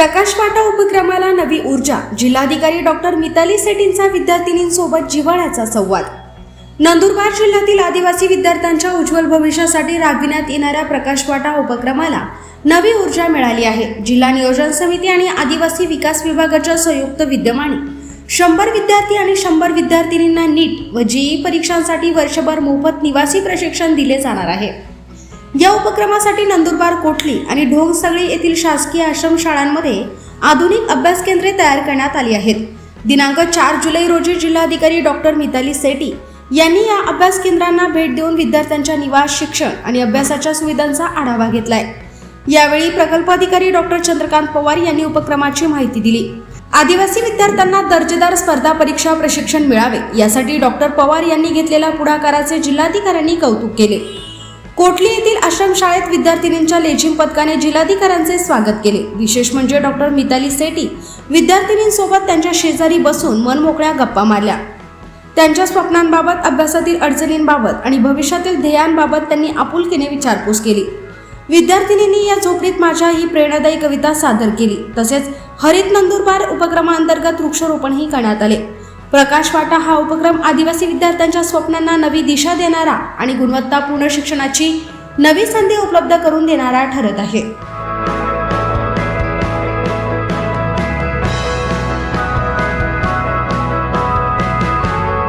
प्रकाश वाटा उपक्रमाला नवी ऊर्जा. जिल्हाधिकारी डॉक्टर मिताली सेठींचा विद्यार्थिनींसोबत जिव्हाळ्याचा संवाद. नंदुरबार जिल्ह्यातील आदिवासी विद्यार्थ्यांच्या उज्ज्वल भविष्यासाठी राबविण्यात येणाऱ्या प्रकाश वाटा उपक्रमाला नवी ऊर्जा मिळाली आहे. जिल्हा नियोजन समिती आणि आदिवासी विकास विभागाच्या संयुक्त विद्यमाने 100 विद्यार्थी आणि 100 विद्यार्थिनींना नीट व जेईई परीक्षांसाठी वर्षभर मोफत निवासी प्रशिक्षण दिले जाणार आहे. या उपक्रमासाठी नंदुरबार, कोठली आणि ढोंगसगळी येथील शासकीय आश्रम शाळांमध्ये आधुनिक अभ्यास केंद्रे तयार करण्यात आली आहेत. दिनांक 4 जुलै रोजी जिल्हाधिकारी डॉक्टर मिताली सेठी यांनी या अभ्यास केंद्रांना भेट देऊन विद्यार्थ्यांच्या निवास, शिक्षण आणि अभ्यासाच्या सुविधांचा आढावा घेतलाय. यावेळी प्रकल्प अधिकारी डॉक्टर चंद्रकांत पवार यांनी उपक्रमाची माहिती दिली. आदिवासी विद्यार्थ्यांना दर्जेदार स्पर्धा परीक्षा प्रशिक्षण मिळावे यासाठी डॉक्टर पवार यांनी घेतलेल्या पुढाकाराचे जिल्हाधिकाऱ्यांनी कौतुक केले. कोठली येथील आश्रमशाळेत विद्यार्थिनींच्या लेझिम पथकाने जिल्हाधिकाऱ्यांचे स्वागत केले. विशेष म्हणजे डॉक्टर मिताली सेठी विद्यार्थिनींसोबत त्यांच्या शेजारी बसून मनमोकळ्या गप्पा मारल्या. त्यांच्या स्वप्नांबाबत, अभ्यासातील अडचणींबाबत आणि भविष्यातील ध्येयांबाबत त्यांनी आपुलकीने विचारपूस केली. विद्यार्थिनींनी या झोपडीत माझ्या ही प्रेरणादायी कविता सादर केली. तसेच हरित नंदुरबार उपक्रमांतर्गत वृक्षारोपणही करण्यात आले. प्रकाश वाटा हा उपक्रम आदिवासी विद्यार्थ्यांच्या स्वप्नांना नवी दिशा देणारा आणि गुणवत्तापूर्ण शिक्षणाची नवी संधी उपलब्ध करून देणारा ठरत आहे.